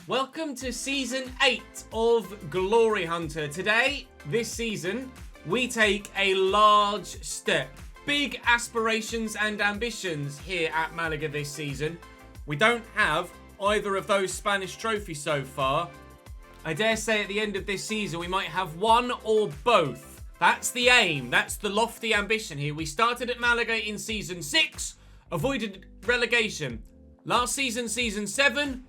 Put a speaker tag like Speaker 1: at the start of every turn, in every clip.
Speaker 1: Welcome to Season 8 of GloryHunter. Today, this season, we take a large step. Big aspirations and ambitions here at Malaga this season. We don't have either of those Spanish trophies so far. I dare say at the end of this season, we might have one or both. That's the aim. That's the lofty ambition here. We started at Malaga in Season 6, avoided relegation. Last season, Season 7,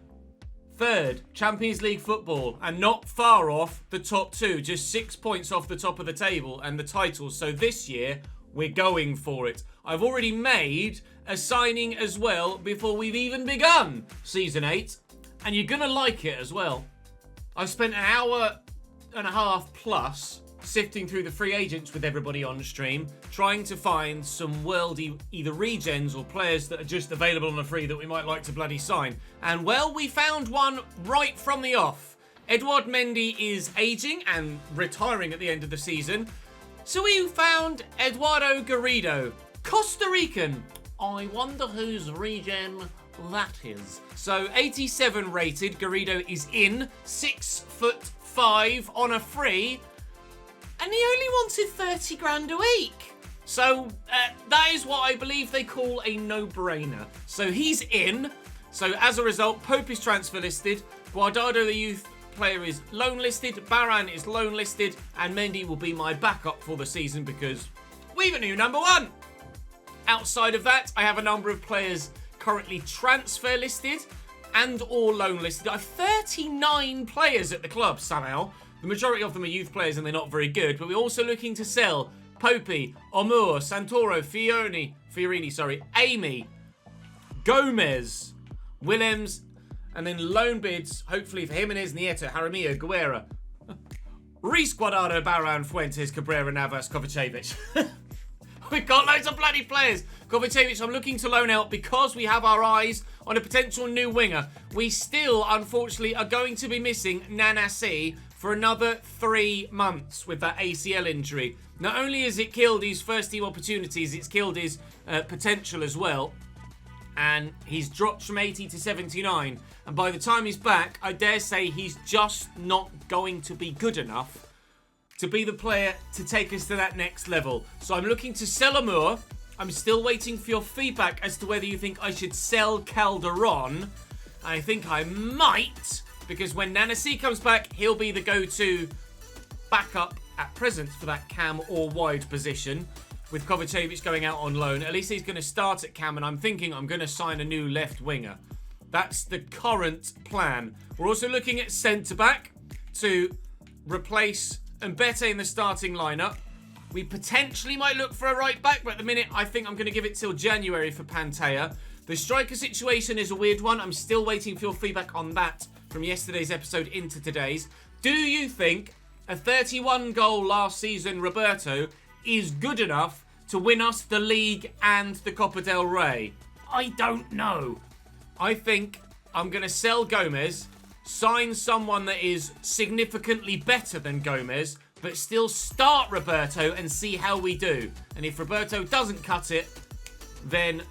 Speaker 1: third, Champions League football, and not far off the top two, just 6 points off the top of the table and the titles. So this year, we're going for it. I've already made a signing as well before we've even begun Season 8, and you're going to like it as well. I've spent an hour and a half plus sifting through the free agents with everybody on stream, trying to find some worldy either regens or players that are just available on a free that we might like to bloody sign. And well, we found one right from the off. Edouard Mendy is aging and retiring at the end of the season. So we found Eduardo Garrido, Costa Rican. I wonder whose regen that is. So 87 rated, Garrido is in, 6'5" on a free. And he only wanted 30 grand a week. So that is what I believe they call a no-brainer. So he's in. So as a result, Pope is transfer listed. Guardado, the youth player, is loan listed. Baran is loan listed. And Mendy will be my backup for the season because we've a new number one. Outside of that, I have a number of players currently transfer listed and or loan listed. I have 39 players at the club somehow. The majority of them are youth players and they're not very good, but we're also looking to sell Popey, Omur, Santoro, Fiorini, Amy, Gomez, Willems, and then loan bids, hopefully for Jimenez, Nieto, Jaramillo, Guerra, Reece, Guardado, Baran, Fuentes, Cabrera, Navas, Kovacevic. We've got loads of bloody players. Kovacevic, I'm looking to loan out because we have our eyes on a potential new winger. We still, unfortunately, are going to be missing Nanasi for another 3 months with that ACL injury. Not only has it killed his first team opportunities, it's killed his potential as well. And he's dropped from 80 to 79. And by the time he's back, I dare say he's just not going to be good enough to be the player to take us to that next level. So I'm looking to sell Amur. I'm still waiting for your feedback as to whether you think I should sell Calderon. I think I might, because when Nanasi comes back, he'll be the go-to backup at present for that cam or wide position. With Kovacevic going out on loan, at least he's going to start at cam, and I'm thinking I'm going to sign a new left winger. That's the current plan. We're also looking at centre-back to replace Mbete in the starting lineup. We potentially might look for a right back, but at the minute, I think I'm going to give it till January for Pantea. The striker situation is a weird one. I'm still waiting for your feedback on that from yesterday's episode into today's. Do you think a 31-goal last season Roberto is good enough to win us the league and the Copa del Rey? I don't know. I think I'm going to sell Gomez, sign someone that is significantly better than Gomez, but still start Roberto and see how we do. And if Roberto doesn't cut it, then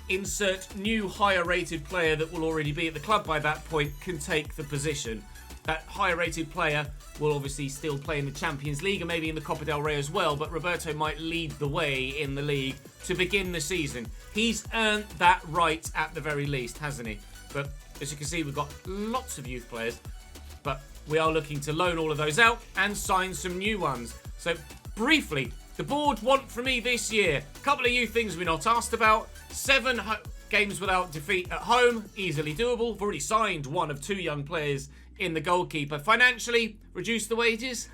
Speaker 1: insert new higher rated player that will already be at the club by that point can take the position. That higher rated player will obviously still play in the Champions League and maybe in the Copa del Rey as well, but Roberto might lead the way in the league to begin the season. He's earned that right at the very least, hasn't he? But as you can see, we've got lots of youth players, but we are looking to loan all of those out and sign some new ones. So briefly, the board want from me this year, a couple of youth things we're not asked about. 7 games without defeat at home, easily doable. We've already signed one of 2 young players in the goalkeeper. Financially, reduce the wages.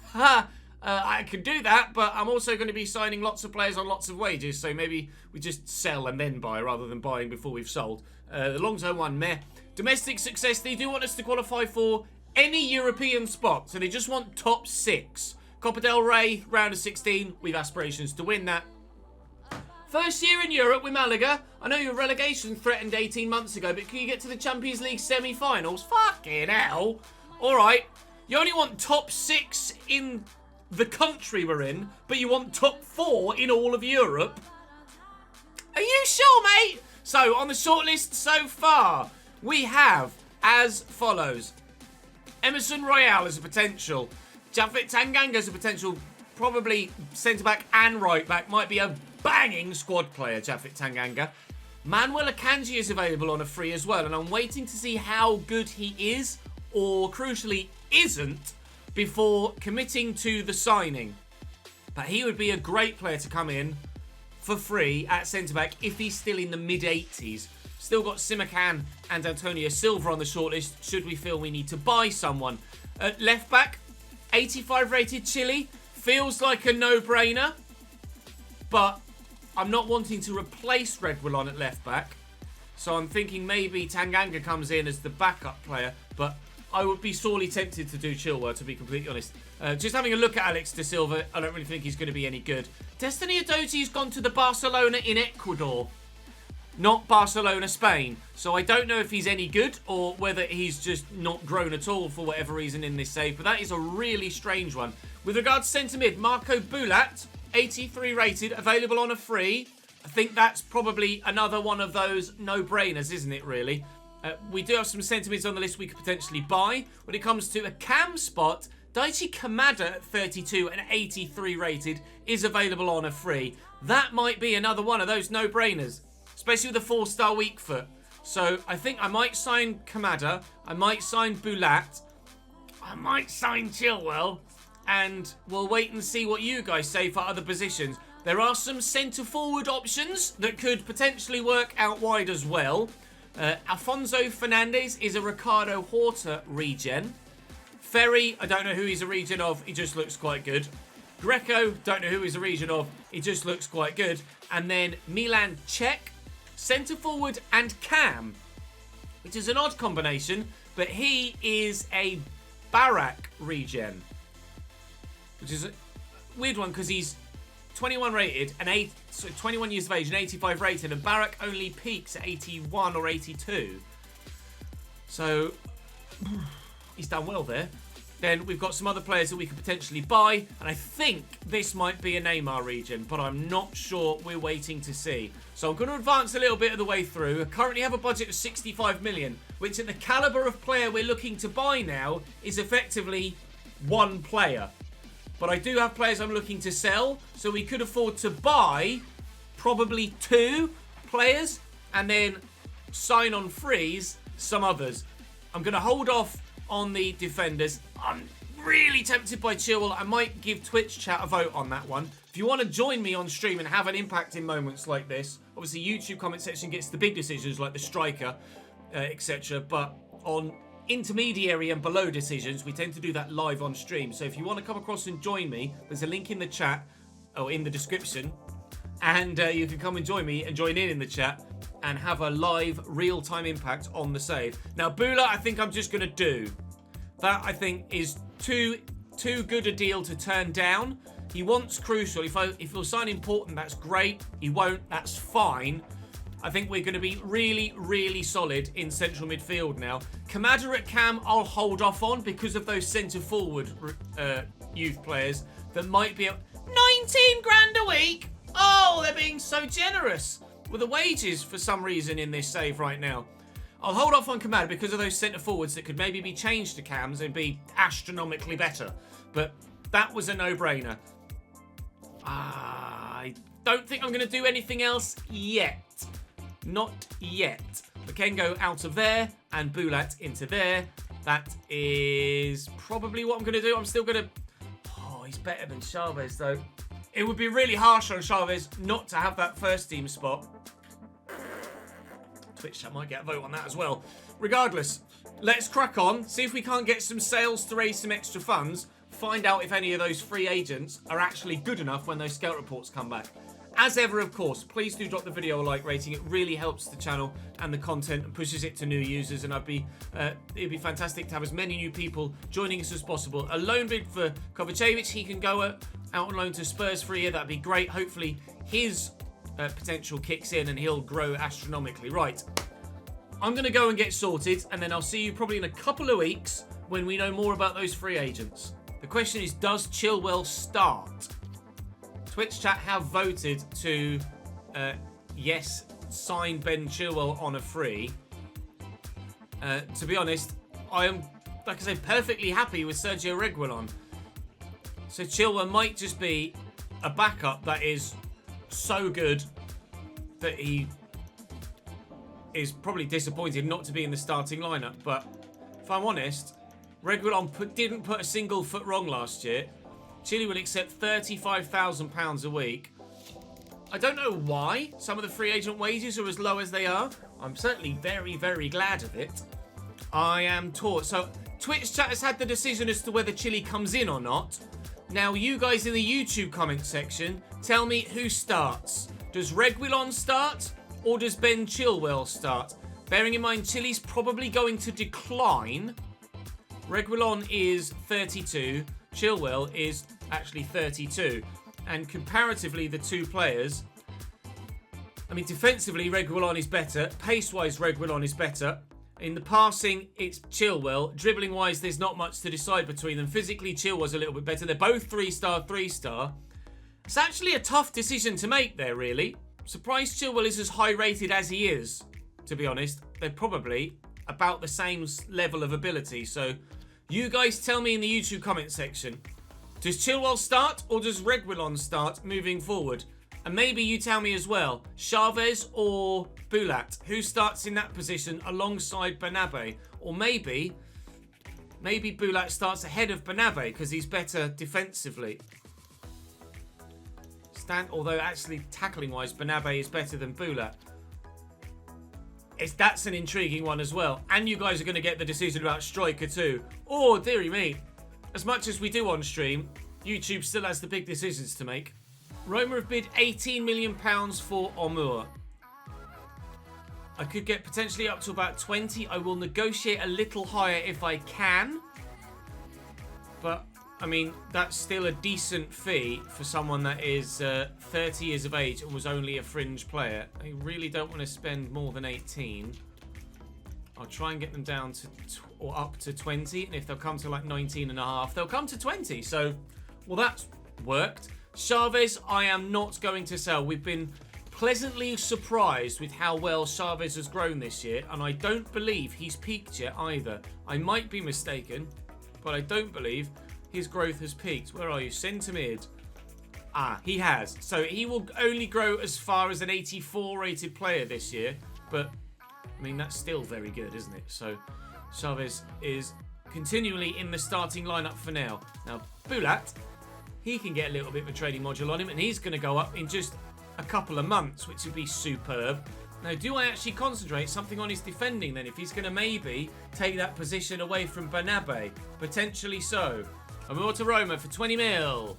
Speaker 1: I could do that, but I'm also going to be signing lots of players on lots of wages, so maybe we just sell and then buy rather than buying before we've sold. The long-term one, meh. Domestic success, they do want us to qualify for any European spot, so they just want top 6. Copa del Rey, round of 16, we've aspirations to win that. First year in Europe with Malaga. I know your relegation threatened 18 months ago, but can you get to the Champions League semi-finals? Fucking hell. All right. You only want top 6 in the country we're in, but you want top 4 in all of Europe? Are you sure, mate? So, on the shortlist so far, we have as follows. Emerson Royale has a potential. Japhet Tanganga has a potential. Probably centre-back and right-back. Might be a banging squad player, Japhet Tanganga. Manuel Akanji is available on a free as well, and I'm waiting to see how good he is, or crucially isn't, before committing to the signing. But he would be a great player to come in for free at centre-back if he's still in the mid-80s. Still got Simakan and Antonio Silva on the shortlist should we feel we need to buy someone. At left-back, 85 rated Chile. Feels like a no-brainer, but I'm not wanting to replace Reguilon at left-back. So I'm thinking maybe Tanganga comes in as the backup player, but I would be sorely tempted to do Chilwell, to be completely honest. Just having a look at Alex de Silva, I don't really think he's going to be any good. Destiny Adoti's gone to the Barcelona in Ecuador, not Barcelona, Spain. So I don't know if he's any good or whether he's just not grown at all for whatever reason in this save. But that is a really strange one. With regards to centre mid, Marco Bulat, 83 rated, available on a free. I think that's probably another one of those no-brainers, isn't it, really? We do have some centre mids on the list we could potentially buy. When it comes to a cam spot, Daichi Kamada at 32 and 83 rated is available on a free. That might be another one of those no-brainers, especially with a 4-star weak foot. So I think I might sign Kamada, I might sign Bulat, I might sign Chilwell, and we'll wait and see what you guys say for other positions. There are some centre-forward options that could potentially work out wide as well. Alfonso Fernandez is a Ricardo Horta regen. Ferry, I don't know who he's a regen of. He just looks quite good. Greco, don't know who he's a regen of. He just looks quite good. And then Milan Cech, centre-forward and cam, which is an odd combination, but he is a Barak regen, which is a weird one because he's 21 rated and 21 years of age and 85 rated, and Barak only peaks at 81 or 82. So he's done well there. Then we've got some other players that we could potentially buy, and I think this might be a Neymar regen, but I'm not sure. We're waiting to see. So I'm going to advance a little bit of the way through. I currently have a budget of 65 million, which at the caliber of player we're looking to buy now is effectively one player. But I do have players I'm looking to sell, so we could afford to buy probably 2 players and then sign on freeze some others. I'm going to hold off on the defenders. I'm really tempted by Chilwell. I might give Twitch chat a vote on that one. If you want to join me on stream and have an impact in moments like this, obviously YouTube comment section gets the big decisions like the striker, etc. But on intermediary and below decisions, we tend to do that live on stream. So if you want to come across and join me, there's a link in the chat or in the description, and you can come and join me and join in the chat and have a live real-time impact on the save. Now Bula, I think I'm just going to do that. I think is too good a deal to turn down. He wants crucial. If he'll sign important, that's great. He won't, that's fine. I think we're going to be really, really solid in central midfield now. Kamada at cam, I'll hold off on because of those centre-forward youth players that might be 19 grand a week. Oh, they're being so generous with the wages for some reason in this save right now. I'll hold off on Kamada because of those centre-forwards that could maybe be changed to cams and be astronomically better. But that was a no-brainer. I don't think I'm going to do anything else yet. Not yet. Makengo out of there and Bulat into there. That is probably what I'm going to do. I'm still going to... Oh, he's better than Chavez, though. It would be really harsh on Chavez not to have that first team spot. Twitch chat might get a vote on that as well. Regardless, let's crack on. See if we can't get some sales to raise some extra funds. Find out if any of those free agents are actually good enough when those scout reports come back. As ever, of course, please do drop the video a like rating. It really helps the channel and the content and pushes it to new users. And it'd be fantastic to have as many new people joining us as possible. A loan bid for Kovacevic. He can go out on loan to Spurs for a year. That'd be great. Hopefully his potential kicks in and he'll grow astronomically. Right, I'm going to go and get sorted, and then I'll see you probably in a couple of weeks when we know more about those free agents. The question is, does Chilwell start? Twitch chat have voted to, yes, sign Ben Chilwell on a free. To be honest, I like I said, perfectly happy with Sergio Reguilon. So Chilwell might just be a backup that is so good that he is probably disappointed not to be in the starting lineup. But if I'm honest, Reguilon didn't put a single foot wrong last year. Chile will accept £35,000 a week. I don't know why some of the free agent wages are as low as they are. I'm certainly very, very glad of it. I am taught. So Twitch chat has had the decision as to whether Chile comes in or not. Now you guys in the YouTube comment section, tell me who starts. Does Reguilon start or does Ben Chilwell start? Bearing in mind Chile's probably going to decline. Reguilon is 32. Chilwell is actually 32. And comparatively, the two players, I mean, defensively, Reguilon is better. Pace-wise, Reguilon is better. In the passing, it's Chilwell. Dribbling-wise, there's not much to decide between them. Physically, Chilwell's a little bit better. They're both 3-star, 3-star. It's actually a tough decision to make there, really. Surprised Chilwell is as high-rated as he is, to be honest. They're probably about the same level of ability. So you guys tell me in the YouTube comment section. Does Chilwell start or does Reguilon start moving forward? And maybe you tell me as well, Chavez or Bulat, who starts in that position alongside Bernabé? Or maybe Bulat starts ahead of Bernabé because he's better defensively. Although actually tackling-wise, Bernabé is better than Bulat. That's an intriguing one as well. And you guys are going to get the decision about striker too. Oh, dearie me. As much as we do on stream, YouTube still has the big decisions to make. Roma have bid £18 million for Omur. I could get potentially up to about 20. I will negotiate a little higher if I can. But, I mean, that's still a decent fee for someone that is 30 years of age and was only a fringe player. I really don't want to spend more than 18. I'll try and get them down to or up to 20, and if they'll come to like 19 and a half, they'll come to 20. So, well, that's worked. Chavez, I am not going to sell. We've been pleasantly surprised with how well Chavez has grown this year, and I don't believe he's peaked yet either. I might be mistaken, but I don't believe his growth has peaked. Where are you? Centre mid. Ah, he has. So he will only grow as far as an 84 rated player this year, but I mean, that's still very good, isn't it? So Chavez is continually in the starting lineup for now. Now, Bulat, he can get a little bit of a trading module on him, and he's going to go up in just a couple of months, which would be superb. Now, do I actually concentrate something on his defending then? If he's going to maybe take that position away from Bernabé? Potentially so. Amor to Roma for 20 mil.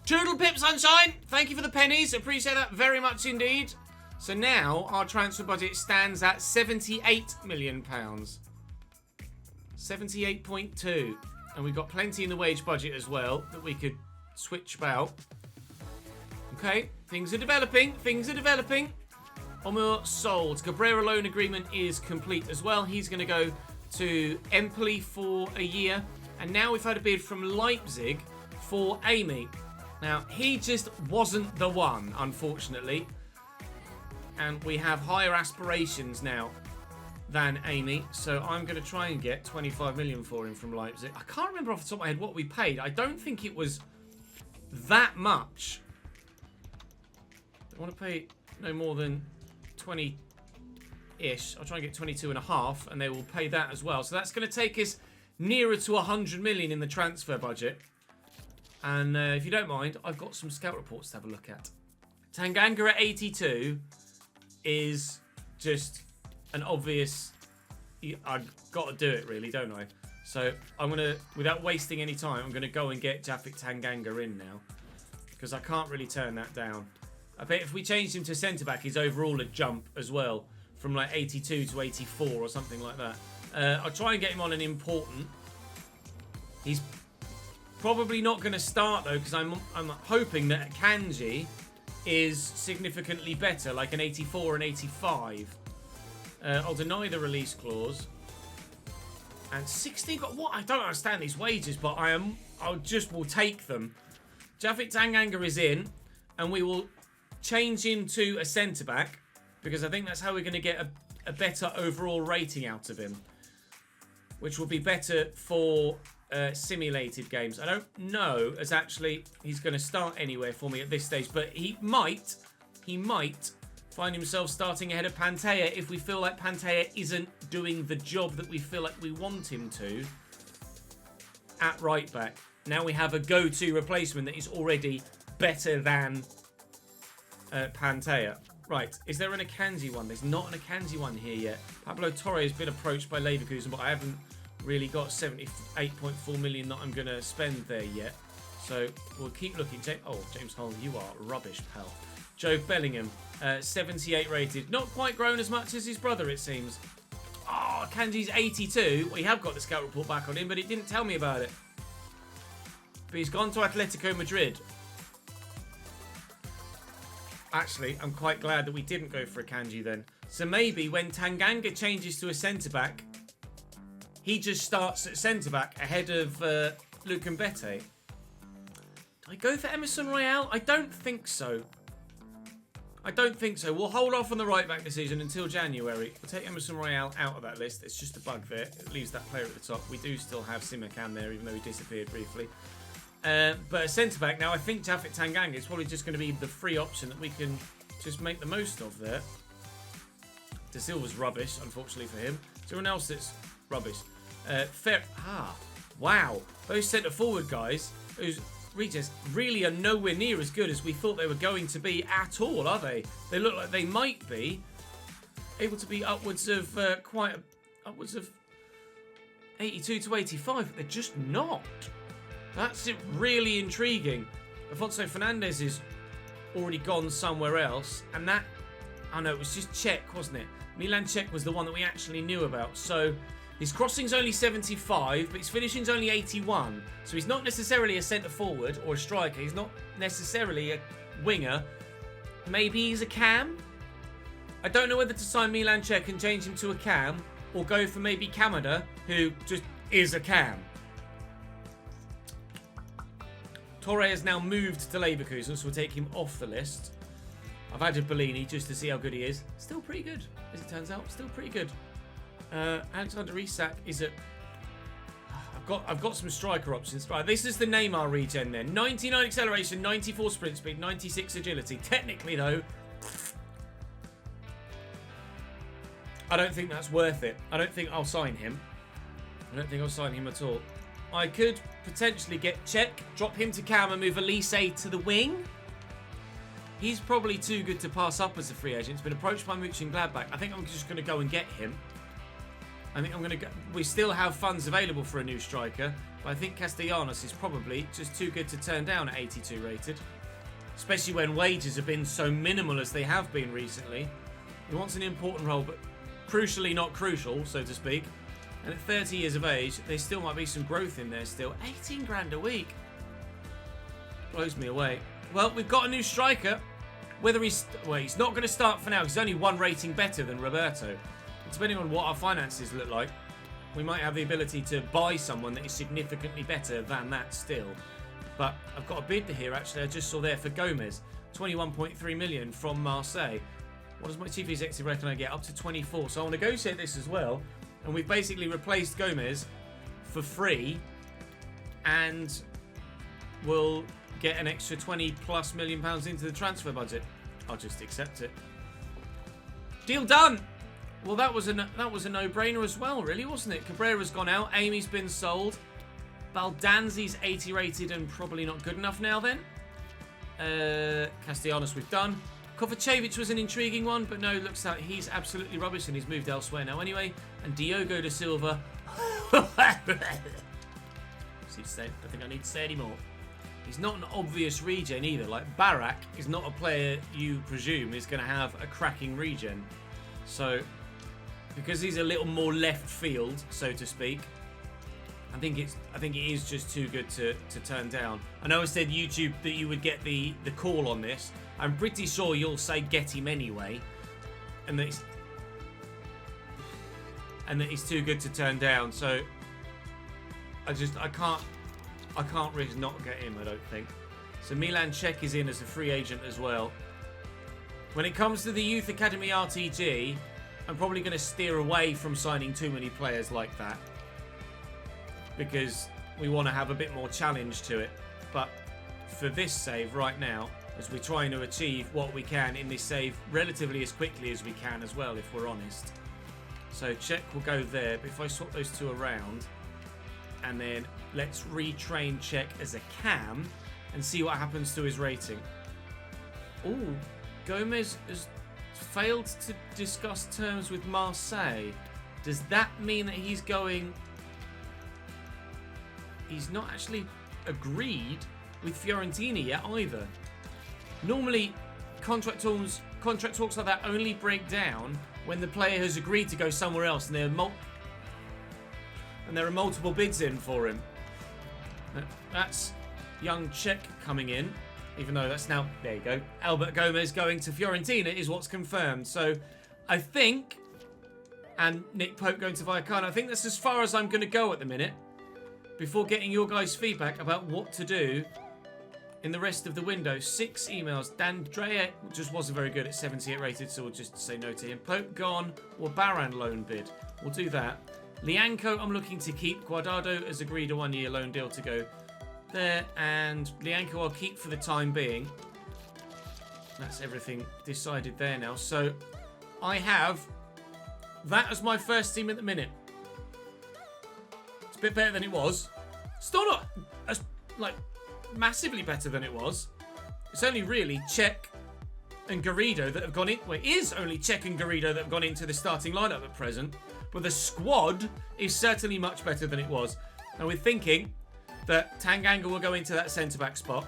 Speaker 1: Toodle pip, sunshine. Thank you for the pennies. Appreciate that very much indeed. So now our transfer budget stands at £78 million. 78.2. And we've got plenty in the wage budget as well that we could switch about. Okay, things are developing. Things are developing. Omur sold. Cabrera loan agreement is complete as well. He's going to go to Empoli for a year. And now we've had a bid from Leipzig for Amy. Now, he just wasn't the one, unfortunately. And we have higher aspirations now than Amy. So I'm going to try and get 25 million for him from Leipzig. I can't remember off the top of my head what we paid. I don't think it was that much. I want to pay no more than 20-ish. I'll try and get 22.5, and they will pay that as well. So that's going to take us nearer to 100 million in the transfer budget. And if you don't mind, I've got some scout reports to have a look at. Tanganga at 82 is just an obvious... I've got to do it, really, don't I? So I'm going to, without wasting any time, I'm going to go and get Japhet Tanganga in now. Because I can't really turn that down. I bet if we changed him to centre-back, his overall would jump as well. From like 82 to 84 or something like that. I'll try and get him on an important. He's probably not going to start though, because I'm hoping that Kanji is significantly better, like an 84 and 85. I'll deny the release clause. And 16 got what? I don't understand these wages, but I will take them. Japhet Tanganga is in, and we will change him to a centre back because I think that's how we're going to get a better overall rating out of him. which will be better for simulated games. I don't know as actually he's going to start anywhere for me at this stage, but he might find himself starting ahead of Pantea if we feel like Pantea isn't doing the job that we feel like we want him to at right back. Now we have a go-to replacement that is already better than Pantea. Right, is there an Akanji one? There's not an Akanji one here yet. Pablo Torre has been approached by Leverkusen, but I haven't really got 78.4 million that I'm going to spend there yet. So we'll keep looking. James Holm, you are rubbish, pal. Joe Bellingham, 78 rated. Not quite grown as much as his brother, it seems. Oh, Kanji's 82. We have got the scout report back on him, but it didn't tell me about it. But he's gone to Atletico Madrid. Actually, I'm quite glad that we didn't go for a Akanji then. So maybe when Tanganga changes to a centre-back, he just starts at centre-back ahead of Lukumbete. Do I go for Emerson Royale? I don't think so. We'll hold off on the right-back decision until January. We'll take Emerson Royale out of that list. It's just a bug there. It leaves that player at the top. We do still have Simakan there, even though he disappeared briefly. But a centre-back now, I think Japhet Tanganga is probably just going to be the free option that we can just make the most of there. De Silva's rubbish, unfortunately for him. Is anyone else that's rubbish? Wow. Those centre-forward guys, whose regions really are nowhere near as good as we thought they were going to be at all, are they? They look like they might be able to be upwards of upwards of 82 to 85, but they're just not. That's really intriguing. Afonso Fernandez is already gone somewhere else, and that, I know, it was just Czech, wasn't it? Milan Czech was the one that we actually knew about. So his crossing's only 75, but his finishing's only 81. So he's not necessarily a centre forward or a striker. He's not necessarily a winger. Maybe he's a cam. I don't know whether to sign Milan Czech and change him to a cam, or go for maybe Kamada, who just is a cam. Torre has now moved to Leverkusen, so we'll take him off the list. I've added Bellini just to see how good he is. Still pretty good, as it turns out. Still pretty good. Alexander Isak is at... I've got some striker options. Right, this is the Neymar regen then. 99 acceleration, 94 sprint speed, 96 agility. Technically, though, I don't think that's worth it. I don't think I'll sign him. I don't think I'll sign him at all. I could potentially get Czech, drop him to cam and move Elise to the wing. He's probably too good to pass up as a free agent. He's been approached by Mönchengladbach. I think I'm just going to go and get him. I think I'm going to go. We still have funds available for a new striker, but I think Castellanos is probably just too good to turn down at 82 rated. Especially when wages have been so minimal as they have been recently. He wants an important role, but crucially not crucial, so to speak. And at 30 years of age, there still might be some growth in there still. 18 grand a week. Blows me away. Well, we've got a new striker. Whether he's... Well, he's not going to start for now because he's only one rating better than Roberto. Depending on what our finances look like, we might have the ability to buy someone that is significantly better than that still. But I've got a bid here, actually. I just saw there for Gomez. 21.3 million from Marseille. What does my chief executive reckon I get? Up to 24. So I'll negotiate this as well. And we've basically replaced Gomez for free, and we'll get an extra 20+ million pounds into the transfer budget. I'll just accept it. Deal done. Well, that was a no-brainer as well, really, wasn't it? Cabrera's gone out. Amy's been sold. Baldanzi's 80 rated and probably not good enough now. Then Castellanos we've done. Kovacevic was an intriguing one, but no, looks like he's absolutely rubbish and he's moved elsewhere now anyway. And Diogo da Silva. I don't think I need to say anymore. He's not an obvious regen either. Like, Barak is not a player you presume is going to have a cracking regen. So, because he's a little more left field, so to speak, I think it is just too good to turn down. I know I said YouTube that you would get the call on this. I'm pretty sure you'll say get him anyway, and that he's too good to turn down. So I can't really not get him, I don't think. So Milan Czech is in as a free agent as well. When it comes to the Youth Academy RTG, I'm probably going to steer away from signing too many players like that. because we want to have a bit more challenge to it. But for this save right now, as we're trying to achieve what we can in this save relatively as quickly as we can as well, if we're honest. So check will go there, but if I swap those two around, and then let's retrain check as a cam and see what happens to his rating. Ooh, Gomez has failed to discuss terms with Marseille. Does that mean that he's going... He's not actually agreed with Fiorentina yet either. Normally, contract talks like that only break down when the player has agreed to go somewhere else and there are multiple bids in for him. That's young Czech coming in, even though that's now... There you go. Albert Gomez going to Fiorentina is what's confirmed. So I think... And Nick Pope going to Vallecano. I think that's as far as I'm going to go at the minute, before getting your guys' feedback about what to do in the rest of the window. 6 emails. D'Andrea just wasn't very good at 78 rated, so we'll just say no to him. Pope gone or Baran loan bid. We'll do that. Lianco, I'm looking to keep. Guardado has agreed a 1-year loan deal to go there. And Lianco I'll keep for the time being. That's everything decided there now. So I have that as my first team at the minute. It's a bit better than it was. Still not as, like, massively better than it was. It's only really Czech and Garrido that have gone in. Well, it is only Czech and Garrido that have gone into the starting lineup at present. But the squad is certainly much better than it was. And we're thinking that Tanganga will go into that centre-back spot.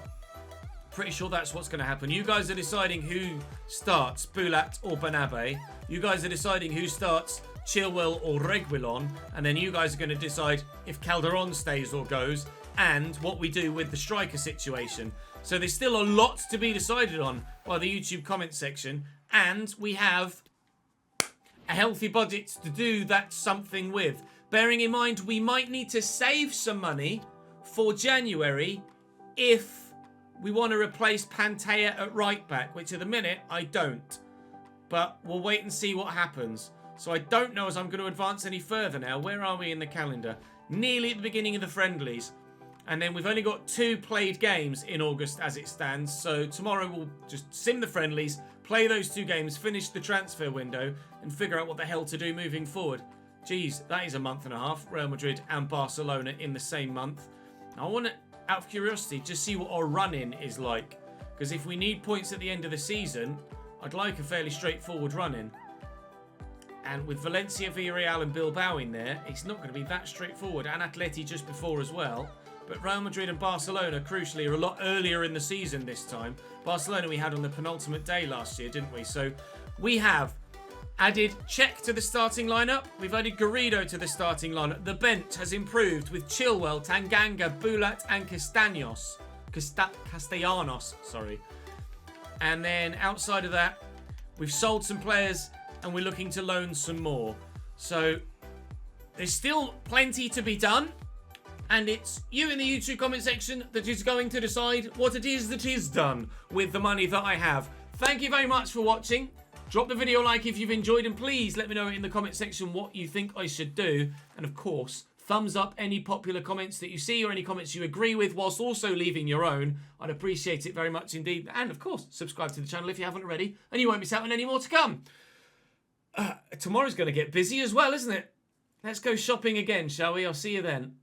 Speaker 1: Pretty sure that's what's going to happen. You guys are deciding who starts, Bulat or Banabe. You guys are deciding who starts, Chilwell or Reguilon. And then you guys are going to decide if Calderon stays or goes, and what we do with the striker situation. So there's still a lot to be decided on by the YouTube comment section. And we have a healthy budget to do that something with. Bearing in mind, we might need to save some money for January if we want to replace Pantea at right back, which at the minute I don't. But we'll wait and see what happens. So I don't know as I'm going to advance any further now. Where are we in the calendar? Nearly at the beginning of the friendlies. And then we've only got 2 played games in August as it stands. So tomorrow we'll just sim the friendlies, play those 2 games, finish the transfer window, and figure out what the hell to do moving forward. Jeez, that is a month and a half. Real Madrid and Barcelona in the same month. Now, I want to, out of curiosity, just see what our run-in is like. Because if we need points at the end of the season, I'd like a fairly straightforward run-in. And with Valencia, Villarreal and Bilbao in there, it's not going to be that straightforward. And Atleti just before as well. But Real Madrid and Barcelona, crucially, are a lot earlier in the season this time. Barcelona we had on the penultimate day last year, didn't we? So we have added Czech to the starting lineup. We've added Garrido to the starting lineup. The bench has improved with Chilwell, Tanganga, Bulat and Castellanos. Sorry. And then outside of that, we've sold some players and we're looking to loan some more. So there's still plenty to be done. And it's you in the YouTube comment section that is going to decide what it is that is done with the money that I have. Thank you very much for watching. Drop the video a like if you've enjoyed, and please let me know in the comment section what you think I should do. And of course, thumbs up any popular comments that you see or any comments you agree with, whilst also leaving your own. I'd appreciate it very much indeed. And of course, subscribe to the channel if you haven't already, and you won't miss out on any more to come. Tomorrow's going to get busy as well, isn't it? Let's go shopping again, shall we? I'll see you then.